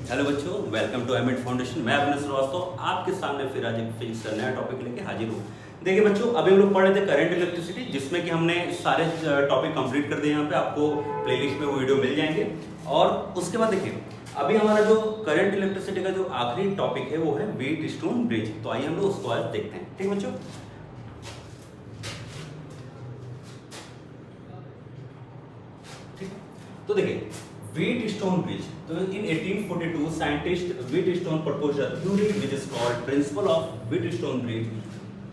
Hello बच्चों, welcome to emit foundation. मैं अपने श्रीवास्तव आपके सामने फिर आज एक फिजिक्स का नया टॉपिक लेके हाजिर हूँ। देखिए बच्चों, अभी हम लोग पढ़ रहे थे करंट इलेक्ट्रिसिटी, जिसमें कि हमने सारे टॉपिक कंप्लीट कर दिए। यहाँ पे आपको प्लेलिस्ट में वो वीडियो मिल जाएंगे। और उसके बाद देखिए, अभी हमारा जो करंट इलेक्ट्रिसिटी का जो आखिरी टॉपिक है वो है व्हीटस्टोन ब्रिज। तो आइए हम लोग उसको आज देखते हैं। ठीक बच्चों, तो देखिए व्हीटस्टोन ब्रिज। तो in 1842 scientist Wheatstone proposed a theory which is called principle of Wheatstone bridge.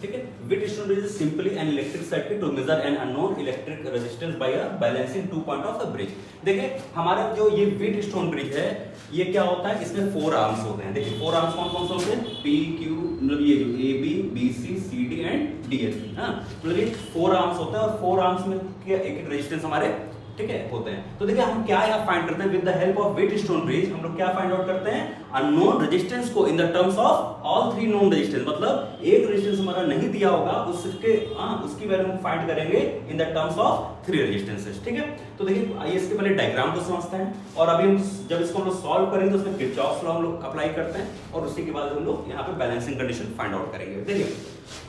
ठीक है, Wheatstone bridge is simply an electric circuit to measure an unknown electric resistance by a balancing two point of the bridge. देखिए हमारा जो ये Wheatstone bridge है, ये क्या होता है, इसमें 4 आर्म्स होते हैं। देखिए 4 आर्म्स कौन कौन से होते हैं, पी क्यू, मतलब ये जो A B B C C D and D F. मतलब ये 4 आर्म्स होते हैं और 4 आर्म्स में क्या एक एक रेजिस्टेंस हमारे, ठीक है, होते हैं। तो देखिए हम क्या यहाँ फाइंड करते हैं, with the help of Wheatstone bridge हम लोग क्या फाइंड आउट करते हैं, अननोन रेजिस्टेंस को in the terms of all 3 known resistance. मतलब एक रेजिस्टेंस हमारा नहीं दिया होगा, उसकी वैल्यू हम फाइंड करेंगे in the terms of 3 resistances. ठीक है, तो देखिए आइए इसके पहले डायग्राम को समझते हैं, और अभी हम जब इसको हम लोग सॉल्व करेंगे तो उसमें किरचॉफ्स लॉ हम लोग अप्लाई करते हैं, और उसी के बाद हम लोग यहाँ पे बैलेंसिंग कंडीशन फाइंड आउट करेंगे। देखिए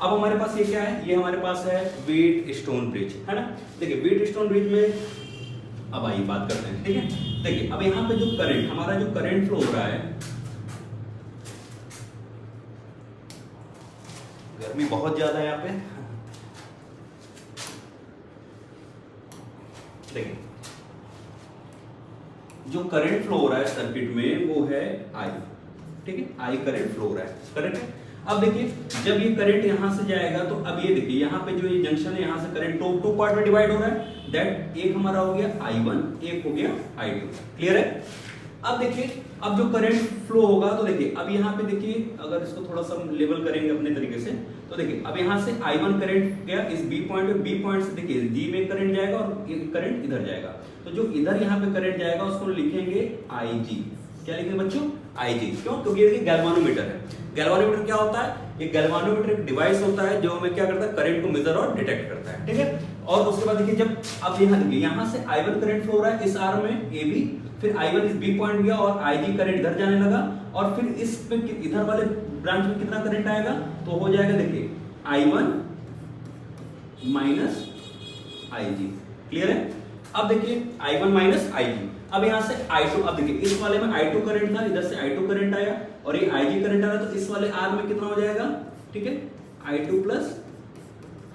अब हमारे पास ये क्या है, ये हमारे पास है व्हीटस्टोन ब्रिज, है ना। देखिए व्हीटस्टोन ब्रिज में अब आइए बात करते हैं। ठीक है, देखिए अब यहाँ पे जो करंट, हमारा जो करंट फ्लो हो रहा है, गर्मी बहुत ज्यादा है यहाँ पे। देखिए जो करंट फ्लो हो रहा है सर्किट में वो है आई। ठीक है, आई करंट फ्लो हो रहा है, करेक्ट है। अब देखिए जब ये करंट यहां से जाएगा तो अब ये देखिए यहाँ पे जो ये जंक्शन है, यहां से करंट टू पार्ट में डिवाइड हो रहा है। दैट एक हमारा हो गया I1, एक हो गया I2। क्लियर है। अब देखिए अब जो करंट फ्लो होगा, तो देखिए अब यहाँ पे देखिए, अगर इसको थोड़ा सा लेवल करेंगे अपने तरीके से, तो देखिए अब यहाँ से I1 करंट गया इस B पॉइंट पे, B पॉइंट से देखिए G में करंट जाएगा और करंट इधर जाएगा। तो जो इधर यहाँ पे करंट जाएगा उसको लिखेंगे IG। क्या लिखेंगे बच्चों, IG। क्यों, क्योंकि ये गैल्वानोमीटर है। गैल्वानोमीटर क्या होता है, ये गैल्वानोमीटर एक डिवाइस होता है जो हमें क्या करता है, करंट को मेजर और डिटेक्ट करता है। ठीक है, और उसके बाद देखिए जब अब यहाँ देखिए यहाँ से I1 करंट फ्लो हो रहा है इस आर्म में AB, फिर I1 इस B पॉइंट गया और IG करंट इधर जाने लगा, और फिर इस पे इधर वाले ब्रांच में कितना करंट आएगा, तो हो जाएगा देखिए I1 माइनस IG। क्लियर है। अब देखिए I1 माइनस IG। अब यहाँ से I2, अब देखिए इस वाले में I2 करंट था, इधर से I2 करंट आया और ये IG करंट आ रहा, तो इस वाले आर्म में कितना हो जाएगा, ठीक है, I2 प्लस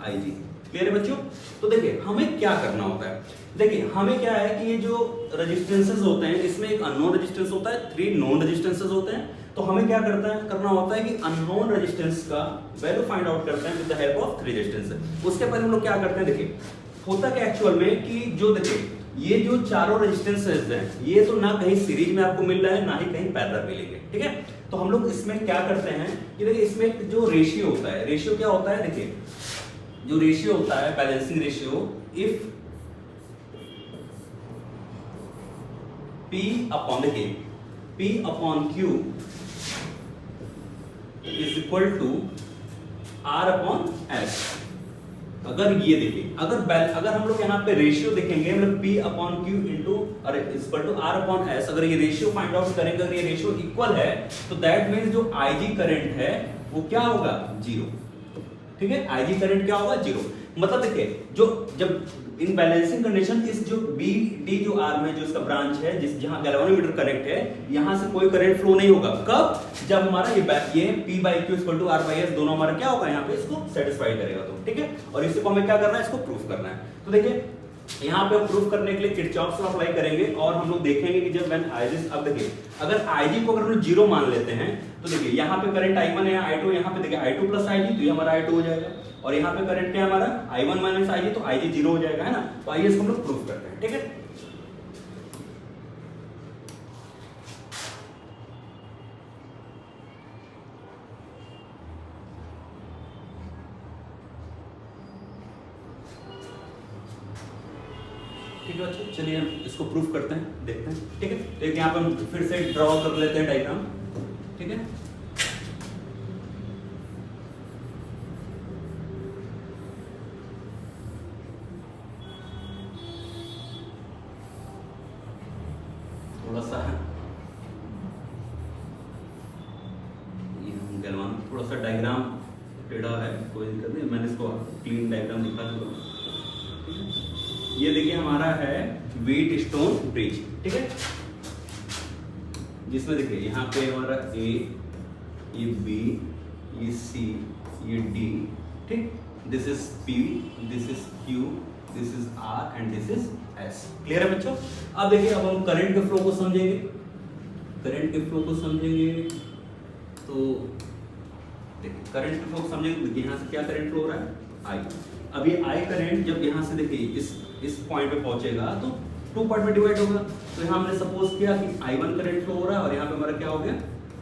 IG। क्लियर है बच्चों। तो देखिए हमें क्या करना होता है, देखिए हमें क्या है कि ये जो रेजिस्टेंसेस होते हैं इसमें एक अननोन रेजिस्टेंस होता है, 3 नोन रेजिस्टेंसेस होते हैं। तो हमें क्या करना होता है कि अननोन रेजिस्टेंस का वैल्यू फाइंड आउट करते हैं with the help of 3 resistance. उसके पहले हम लोग क्या करते हैं, देखिए होता क्या एक्चुअल में कि जो देखिए ये जो चारों रेजिस्टेंसेस हैं, ये तो ना कहीं सीरीज में आपको मिल रहा है, ना ही कहीं पैरेलल मिलेंगे। ठीक है, तो हम लोग इसमें क्या करते हैं कि देखिए इसमें जो रेशियो होता है, रेशियो क्या होता है, देखिए जो रेशियो होता है balancing ratio, if P upon देखिए P upon Q is equal to R upon S। अगर ये देखिए अगर हम लोग यहाँ पे रेशियो देखेंगे, मतलब P upon Q into equal to R upon S, अगर ये रेशियो फाइंड आउट करेंगे, अगर ये रेशियो इक्वल है तो दैट मींस जो IG करंट है वो क्या होगा, 0। ठीक है, IG करंट क्या होगा, 0। मतलब देखिए जो जब इन बैलेंसिंग कंडीशन इस जो बी डी जो आर्म है, जो इसका ब्रांच है, जहां गैल्वानोमीटर कनेक्ट है, यहां से कोई करंट फ्लो नहीं होगा। कब, जब हमारा ये P by Q equal to R by S दोनों हमारा क्या होगा, यहाँ पे इसको सेटिस्फाई करेगा। तो ठीक है, और इसी को हमें क्या करना है, इसको प्रूफ करना है। तो देखिए यहाँ पे हम प्रूफ करने के लिए किरचॉफ्स लॉ अप्लाई करेंगे, और हम लोग देखेंगे कि जब IG, अब देखिए अगर IG को अगर हम 0 मान लेते हैं, तो देखिए यहाँ पे करंट I1 है, I2, यहाँ पे देखिए I2 प्लस IG, तो ये हमारा I2 हो जाएगा, और यहाँ पे करंट क्या है हमारा I1 माइनस IG, तो IG 0 हो जाएगा, है ना। तो आइए इसको हम लोग प्रूफ करते हैं। ठीक है, ठीक है बच्चों, चलिए हम इसको प्रूफ करते हैं, देखते हैं। ठीक है, तो यहाँ पे हम फिर से ड्रॉ कर लेते हैं डायग्राम। ठीक है, थोड़ा सा थोड़ा सा डायग्राम टेढ़ा है, कोई दिक्कत नहीं, मैंने इसको क्लीन डायग्राम दिखा दूंगा। ये देखिए हमारा है व्हीट स्टोन ब्रिज, ठीक है, जिसमें देखिए यहाँ पे हमारा ए, ये बी, ये सी, ये डी, ठीक, this is P, this is Q, this is R and this is S. Clear है बच्चों? अब देखिए अब हम करंट के फ्लो को समझेंगे। करंट के फ्लो को समझेंगे तो देखिए करंट के फ्लो को समझेंगे, देखिए यहाँ से क्या करंट फ्लो हो रहा है, आई। अब ये आई करंट जब यहाँ से देखिए इस पॉइंट पे पहुंचेगा तो 2 पार्ट में डिवाइड होगा। तो यहाँ हमने सपोज किया कि I1 करंट फ्लो हो रहा है और यहाँ पे हमारा क्या हो गया,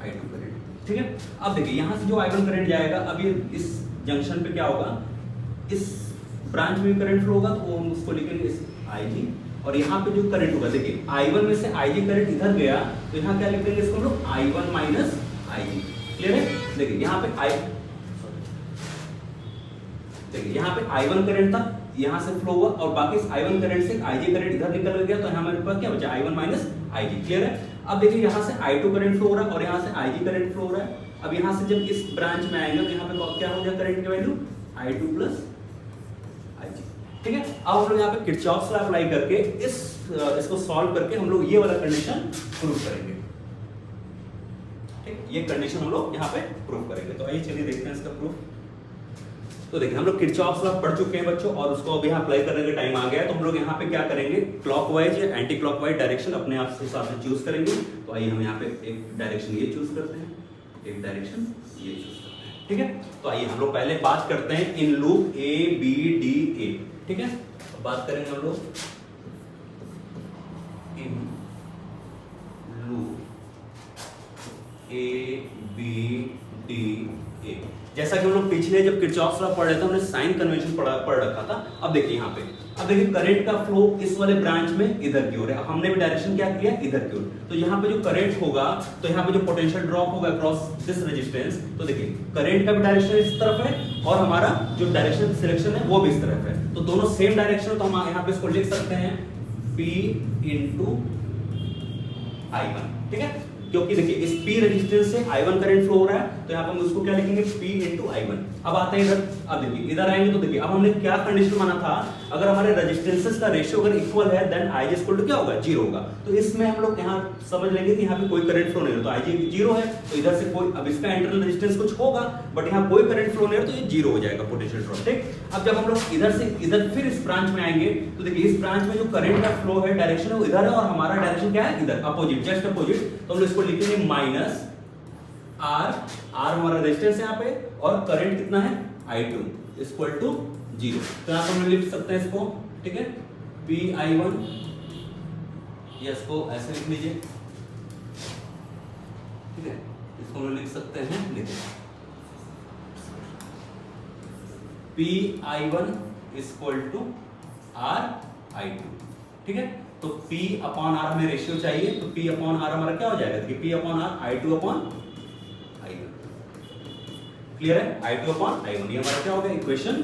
I2 करंट, ठीक है। अब देखिए यहाँ से जो I1 करंट जाएगा, अब ये इस जंक्शन पे क्या होगा, इस ब्रांच में करंट फ्लो होगा, तो हम उसको लिखेंगे IG, और यहाँ पे जो करंट होगा देखिए I1 में से IG करंट इधर गया, तो यहाँ क्या लिख देंगे इसको हम लोग I1 माइनस IG। क्लियर है? देखिए यहाँ पे देखिए यहाँ पे I1 करंट था, यहाँ से फ्लो हुआ और बाकी इस I1 करंट से IG करंट इधर निकल गया, तो यहाँ हमारे पास क्या बचा, I1 माइनस IG। क्लियर है? अब देखिए यहाँ से I2 करंट फ्लो हो रहा है और यहाँ से IG करंट फ्लो हो रहा है। अब यहाँ से जब इस ब्रांच में आएंगे तो यहाँ पे क्या हो जाएगा करंट की वैल्यू, I2 प्लस IG, ठीक है। अब हम लोग यहाँ पे किरचॉफ लॉ अप्लाई करके इसको सॉल्व करके हम लोग ये वाला कंडीशन प्रूव करेंगे, ठीक, ये कंडीशन हम लोग यहाँ पे प्रूव करेंगे। तो आइए चलिए देखते हैं इसका प्रूफ। तो देखिए हम लोग किरचॉफ लॉ पढ़ चुके हैं बच्चों, और उसको अभी यहाँ अप्लाई करने का टाइम आ गया है। तो हम लोग यहाँ पे क्या करेंगे, क्लॉकवाइज या एंटी क्लॉकवाइज डायरेक्शन अपने आप से हिसाब से चूज करेंगे। तो आइए हम यहाँ पे एक डायरेक्शन ये चूज करते हैं, एक डायरेक्शन ये चूज करते हैं, ठीक है। तो आइए हम लोग पहले बात करते हैं in loop A B D A, ठीक है। तो बात करेंगे हम लोग in loop A B D A। जैसा कि हम लोग पिछले जब किरचॉफ लॉ पढ़ रहे थे हमने साइन कन्वेंशन पढ़ रखा था। अब देखिए यहाँ पे, अब देखिए करंट का फ्लो इस वाले ब्रांच में इधर की ओर है। अब हमने भी डायरेक्शन क्या किया, इधर की ओर। तो यहाँ पे जो करंट होगा, तो यहाँ पे जो पोटेंशियल ड्रॉप होगा अक्रॉस दिस रेजिस्टेंस, तो देखिए करंट का भी डायरेक्शन इस तरफ है और हमारा जो डायरेक्शन सिलेक्शन है वो भी इस तरफ है। तो दोनों सेम डायरेक्शन है, तो हम यहाँ पे इसको लिख सकते हैं P × I1, ठीक है। क्योंकि देखिए इस P रेजिस्टेंस से I1 करंट फ्लो हो रहा है, तो यहाँ पे हम उसको क्या लिखेंगे, P × I1। अब आते हैं इधर, अब देखिए इधर आएंगे तो देखिए अब हमने क्या कंडीशन माना था, अगर हमारे रेजिस्टेंसेस का रेशियो अगर इक्वल है देन I इक्वल टू क्या होगा, 0 होगा। तो इसमें हम लोग यहाँ समझ लेंगे कि यहाँ पे कोई करंट फ्लो नहीं है, तो I 0 है, तो इधर से कोई, अब इसका इंटरनल रेजिस्टेंस कुछ होगा बट यहाँ कोई करंट फ्लो नहीं है, तो ये 0 हो जाएगा पोटेंशियल ड्रॉप, ठीक। अब जब हम लोग इधर से इधर फिर इस ब्रांच में आएंगे तो देखिए इस ब्रांच में जो करंट का फ्लो है डायरेक्शन है वो इधर है और हमारा डायरेक्शन क्या है, इधर, अपोजिट, जस्ट अपोजिट। तो हम लोग इसको लिखेंगे माइनस R हमारा रेजिस्टेंस है यहाँ पे, और करंट कितना है, I2 इक्वल टू 0। तो यहाँ पर हम लिख सकते हैं इसको, ठीक है, PI1, या इसको ऐसे लिख लीजिए, ठीक है, इसको हम लिख सकते हैं, देखिए PI1 इक्वल टू RI2, ठीक है। तो P अपॉन R हमें रेशियो चाहिए, तो P अपॉन R हमारा क्या हो जाएगा, देखिए P upon R I2 upon I1। Clear है, I2 अपॉन I1, ये हमारा क्या हो गया, इक्वेशन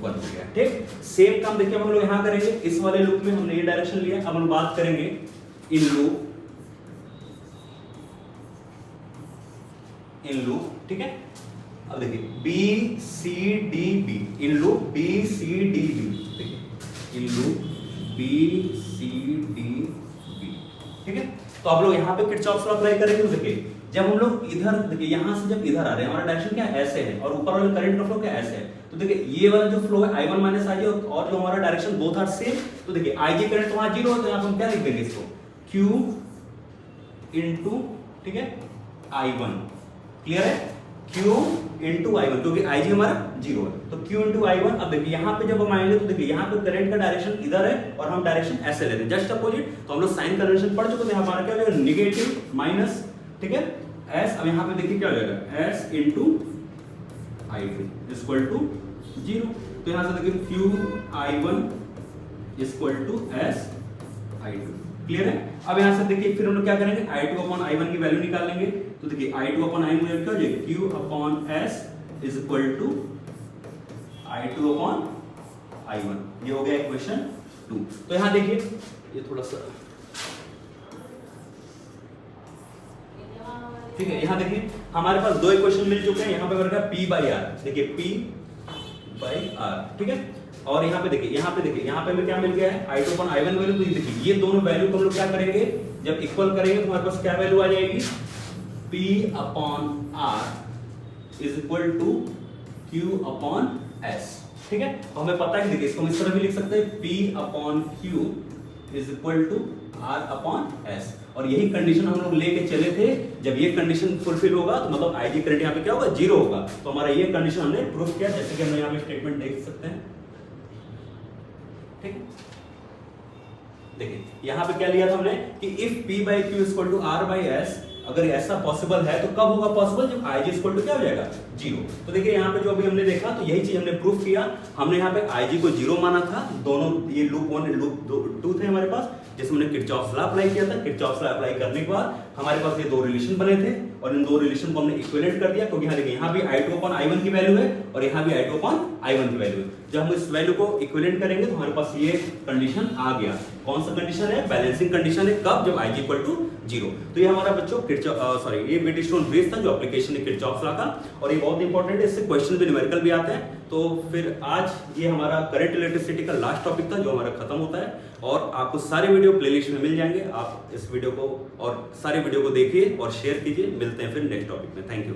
1 हो गया, ठीक। सेम काम देखिए हम लोग यहाँ करेंगे, इस वाले लूप में हमने ये डायरेक्शन लिया। अब हम बात करेंगे इन लूप, ठीक है। अब देखिए B C D B, in loop B C D B, देखिए in loop B C D B, ठीक है। तो आप लोग यहाँ पे किरचॉफ लॉ अप्लाई करेंगे, तो देखिए जब हम लोग इधर, देखिए यहाँ से जब इधर आ रहे हैं हमारा डायरेक्शन क्या ऐसे है और ऊपर वाले करंट का फ्लो क्या ऐसे है, तो देखिए ये वाला जो फ्लो है I1 माइनस IG और जो हमारा डायरेक्शन बोथ आर सेम, तो देखिए IG करंट तो वहां 0 है, तो यहाँ पे हम क्या लिख देंगे इसको, Q × ठीक है I1। क्लियर है, Q × I1, क्योंकि IG हमारा 0 है, तो Q × I1। अब देखिए यहाँ पे जब हम आएंगे तो देखिए यहाँ पे करंट का डायरेक्शन इधर है और हम डायरेक्शन ऐसे ले रहे हैं, जस्ट अपोजिट। तो हम लोग साइन कन्वेंशन पढ़ चुके थे, हमारा क्या हो जाएगा, नेगेटिव माइनस, ठीक है, S। अब यहाँ पे देखिए क्या हो जाएगा, S × I2 इक्वल टू 0। तो यहाँ से देखिए Q I1 equal to S I2। Clear है। अब यहाँ से देखिए फिर हम लोग क्या करेंगे, I2 अपॉन I1 की वैल्यू निकाल लेंगे। तो देखिए I2 अपॉन I1 की वैल्यू क्या हो जाएगी, Q upon S is equal to I2 upon I1। ये हो गया इक्वेशन 2। तो यहाँ देखिए ये थोड़ा सा ठीक है, यहाँ देखिए हमारे पास दो इक्वेशन मिल चुके हैं, यहाँ पे बनेगा P बाई आर, देखिए P बाई आर, ठीक है। और यहाँ पे देखिए यहाँ पे हमें क्या मिल गया है, I2 upon I1 वैल्यू। तो देखिए ये दोनों वैल्यू को हम लोग क्या करेंगे, जब इक्वल करेंगे तो हमारे पास क्या वैल्यू आ जाएगी, P upon R is equal to Q upon S, ठीक है। तो हमें पता है कि देखिए इसको हम इस तरह भी लिख सकते हैं, P upon Q is equal to R upon S। और यही कंडीशन हम लोग लेके चले थे, जब ये कंडीशन फुलफिल होगा तो मतलब IG करंट यहाँ पे क्या होगा, जीरो होगा। तो हमारा ये कंडीशन हमने प्रूफ किया, जैसे कि हम यहाँ पे स्टेटमेंट देख सकते हैं, ठीक है। देखिए यहाँ पे क्या लिया था हमने कि if P by Q is equal to R by S, अगर ऐसा पॉसिबल है तो कब होगा पॉसिबल, जब IG इक्वल टू क्या हो जाएगा, जीरो। तो देखिए यहाँ पे जो अभी हमने देखा तो यही चीज हमने प्रूफ किया। हमने यहाँ पे IG को जीरो माना था, दोनों ये लूप 1 लूप 2 थे हमारे पास, जिसमें हमने किरचॉफ्स लॉ अप्लाई किया था। किरचॉफ्स लॉ अप्लाई करने के बाद हमारे पास ये दो रिलेशन बने थे और इन दो रिलेशन को हमने इक्विवेलेंट कर दिया, क्योंकि यहाँ देखिए यहाँ भी I2 upon I1 की वैल्यू है और यहाँ भी I2 upon I1 की वैल्यू है। जब हम इस वैल्यू को इक्विवेलेंट करेंगे तो हमारे पास ये कंडीशन आ गया। कौन सा कंडीशन है, बैलेंसिंग कंडीशन है, कब, जब IG इक्वल टू जीरो। तो ये हमारा बच्चों ये व्हीटस्टोन ब्रिज था जो एप्लीकेशन है किरचॉफ लॉ का, और ये बहुत इंपॉर्टेंट है, इससे क्वेश्चन भी न्यूमेरिकल भी आते हैं। तो फिर आज ये हमारा करंट इलेक्ट्रिसिटी का लास्ट टॉपिक था जो हमारा खत्म होता है, और आपको सारे वीडियो प्लेलिस्ट में मिल जाएंगे। आप इस वीडियो को और सारे वीडियो को देखिए और शेयर कीजिए। मिलते हैं फिर नेक्स्ट टॉपिक में। Thank you.